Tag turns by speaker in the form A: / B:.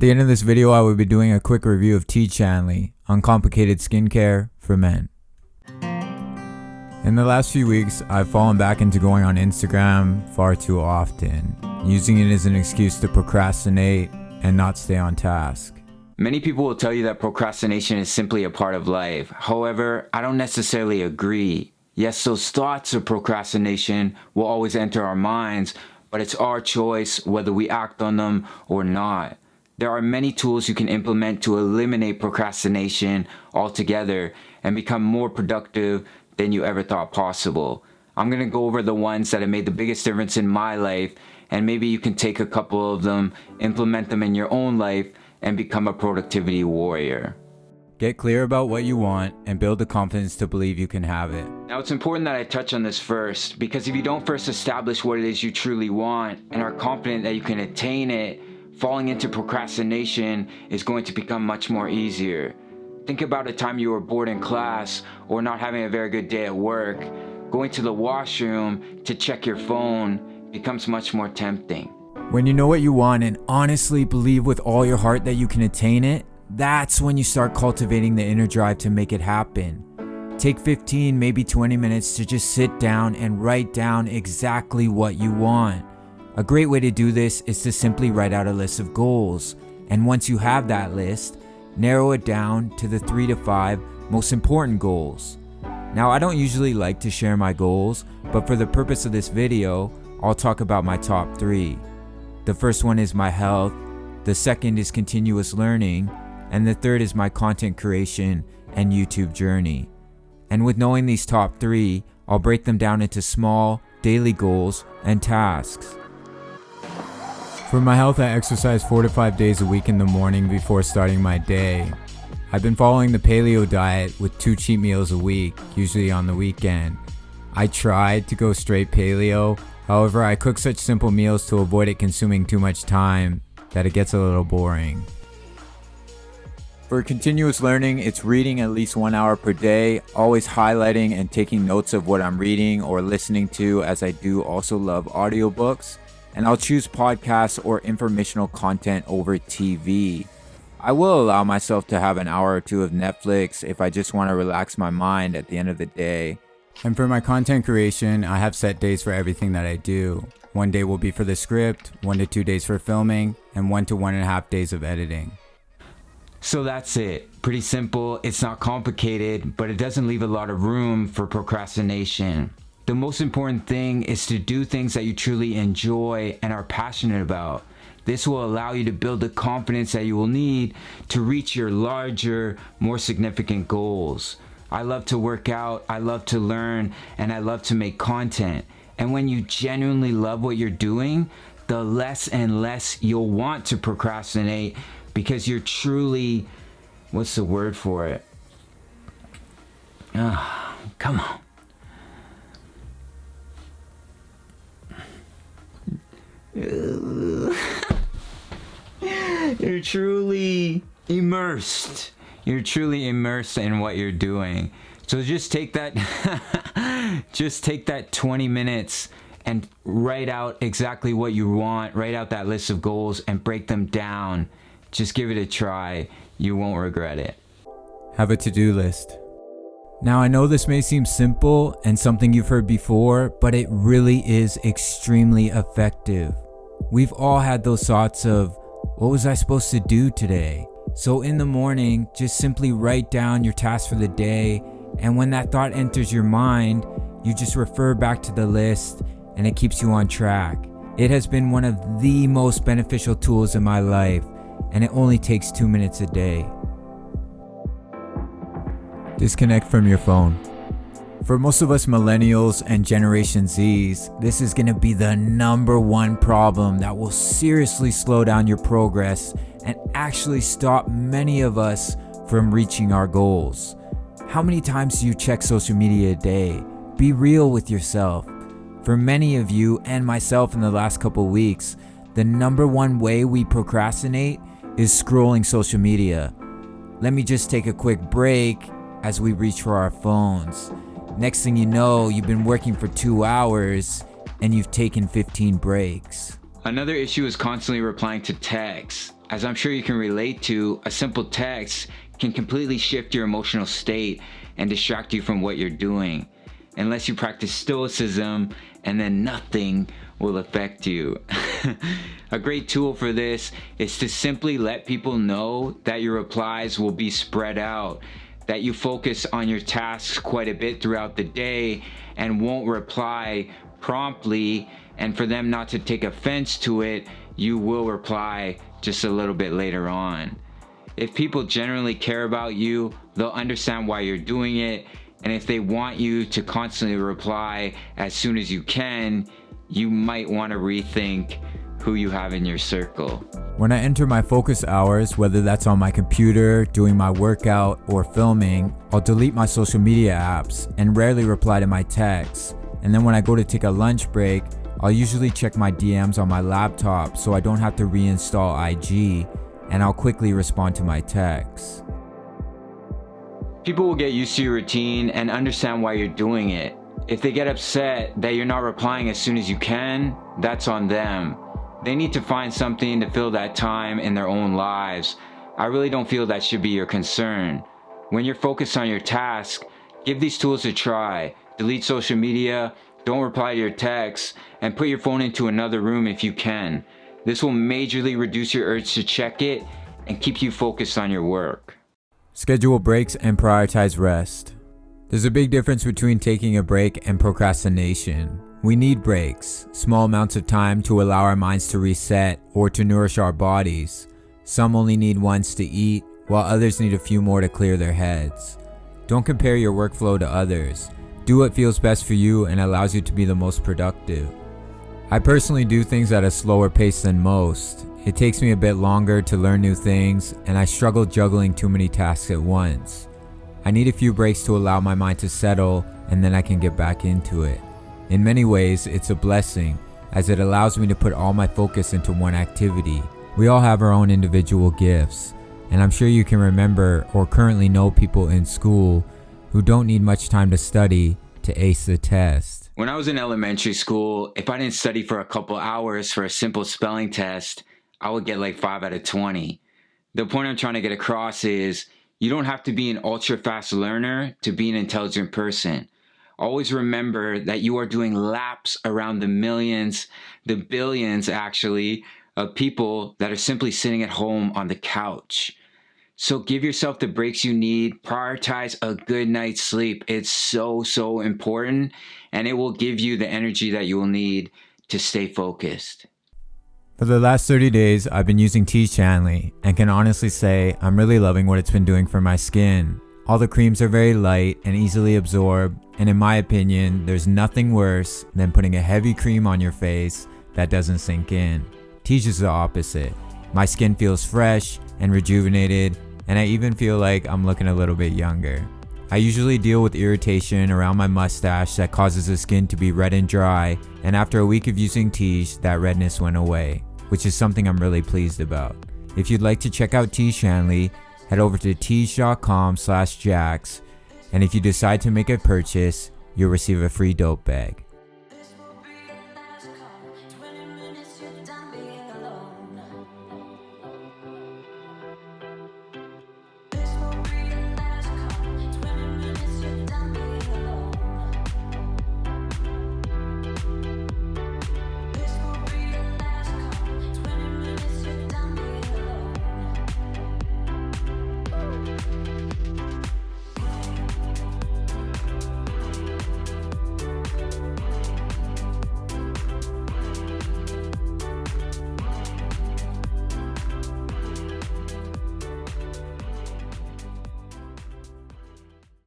A: the end of this video, I will be doing a quick review of Tea Chanley, Uncomplicated Skincare for Men. In the last few weeks, I've fallen back into going on Instagram far too often, using it as an excuse to procrastinate and not stay on task.
B: Many people will tell you that procrastination is simply a part of life. However, I don't necessarily agree. Yes, those thoughts of procrastination will always enter our minds, but it's our choice whether we act on them or not. There are many tools you can implement to eliminate procrastination altogether and become more productive than you ever thought possible. I'm going to go over the ones that have made the biggest difference in my life, and maybe you can take a couple of them, implement them in your own life, and become a productivity warrior.
A: Get clear about what you want and build the confidence to believe you can have it.
B: Now, it's important that I touch on this first, because if you don't first establish what it is you truly want and are confident that you can attain it, falling into procrastination is going to become much more easier. Think about a time you were bored in class or not having a very good day at work. Going to the washroom to check your phone becomes much more tempting.
A: When you know what you want and honestly believe with all your heart that you can attain it, that's when you start cultivating the inner drive to make it happen. Take 15, maybe 20 minutes to just sit down and write down exactly what you want. A great way to do this is to simply write out a list of goals. And once you have that list, narrow it down to the 3 to 5 most important goals. Now, I don't usually like to share my goals, but for the purpose of this video, I'll talk about my top 3. The first one is my health, the second is continuous learning, and the third is my content creation and YouTube journey. And with knowing these top 3, I'll break them down into small, daily goals and tasks. For my health, I exercise 4 to 5 days a week in the morning before starting my day. I've been following the paleo diet with 2 cheat meals a week, usually on the weekend. I tried to go straight paleo, however, I cook such simple meals to avoid it consuming too much time that it gets a little boring. For continuous learning, it's reading at least 1 hour per day, always highlighting and taking notes of what I'm reading or listening to, as I do also love audiobooks. And I'll choose podcasts or informational content over TV. I will allow myself to have an hour or 2 of Netflix if I just want to relax my mind at the end of the day. And for my content creation, I have set days for everything that I do. 1 day will be for the script, 1 to 2 days for filming, and 1 to 1.5 days of editing.
B: So that's it. Pretty simple. It's not complicated, but it doesn't leave a lot of room for procrastination. The most important thing is to do things that you truly enjoy and are passionate about. This will allow you to build the confidence that you will need to reach your larger, more significant goals. I love to work out, I love to learn, and I love to make content. And when you genuinely love what you're doing, the less and less you'll want to procrastinate, because you're truly, what's the word for it? Come on. You're truly immersed. You're truly immersed in what you're doing. So just take that 20 minutes and write out exactly what you want. Write out that list of goals and break them down. Just give it a try. You won't regret it.
A: Have a to-do list. Now, I know this may seem simple and something you've heard before, but it really is extremely effective. We've all had those thoughts of, what was I supposed to do today? So in the morning, just simply write down your tasks for the day, and when that thought enters your mind, you just refer back to the list and it keeps you on track. It has been one of the most beneficial tools in my life, and it only takes 2 minutes a day. Disconnect from your phone. For most of us millennials and Generation Zs, this is going to be the number 1 problem that will seriously slow down your progress and actually stop many of us from reaching our goals. How many times do you check social media a day? Be real with yourself. For many of you and myself in the last couple weeks, the number 1 way we procrastinate is scrolling social media. Let me just take a quick break as we reach for our phones. Next thing you know, you've been working for 2 hours and you've taken 15 breaks.
B: Another issue is constantly replying to texts. As I'm sure you can relate to, a simple text can completely shift your emotional state and distract you from what you're doing. Unless you practice stoicism, and then nothing will affect you. A great tool for this is to simply let people know that your replies will be spread out, that you focus on your tasks quite a bit throughout the day and won't reply promptly, and for them not to take offense to it, you will reply just a little bit later on. If people generally care about you, they'll understand why you're doing it, and if they want you to constantly reply as soon as you can, you might want to rethink who you have in your circle.
A: When I enter my focus hours, whether that's on my computer, doing my workout, or filming, I'll delete my social media apps and rarely reply to my texts. And then when I go to take a lunch break, I'll usually check my DMs on my laptop so I don't have to reinstall IG, and I'll quickly respond to my texts.
B: People will get used to your routine and understand why you're doing it. If they get upset that you're not replying as soon as you can, that's on them. They need to find something to fill that time in their own lives. I really don't feel that should be your concern. When you're focused on your task, give these tools a try. Delete social media, don't reply to your texts, and put your phone into another room if you can. This will majorly reduce your urge to check it and keep you focused on your work.
A: Schedule breaks and prioritize rest. There's a big difference between taking a break and procrastination. We need breaks, small amounts of time to allow our minds to reset or to nourish our bodies. Some only need once to eat, while others need a few more to clear their heads. Don't compare your workflow to others. Do what feels best for you and allows you to be the most productive. I personally do things at a slower pace than most. It takes me a bit longer to learn new things, and I struggle juggling too many tasks at once. I need a few breaks to allow my mind to settle, and then I can get back into it. In many ways, it's a blessing, as it allows me to put all my focus into one activity. We all have our own individual gifts, and I'm sure you can remember or currently know people in school who don't need much time to study to ace the test.
B: When I was in elementary school, if I didn't study for a couple hours for a simple spelling test, I would get like 5 out of 20. The point I'm trying to get across is you don't have to be an ultra fast learner to be an intelligent person. Always remember that you are doing laps around the millions, the billions actually, of people that are simply sitting at home on the couch. So give yourself the breaks you need. Prioritize a good night's sleep. It's so important, and it will give you the energy that you will need to stay focused.
A: For the last 30 days, I've been using tea channeling and can honestly say I'm really loving what it's been doing for my skin. All the creams are very light and easily absorbed, and in my opinion, there's nothing worse than putting a heavy cream on your face that doesn't sink in. Tea's is the opposite. My skin feels fresh and rejuvenated, and I even feel like I'm looking a little bit younger. I usually deal with irritation around my mustache that causes the skin to be red and dry, and after a week of using Tige, that redness went away, which is something I'm really pleased about. If you'd like to check out Tea Shanley, head over to tige.com/jax, and if you decide to make a purchase, you'll receive a free dope bag.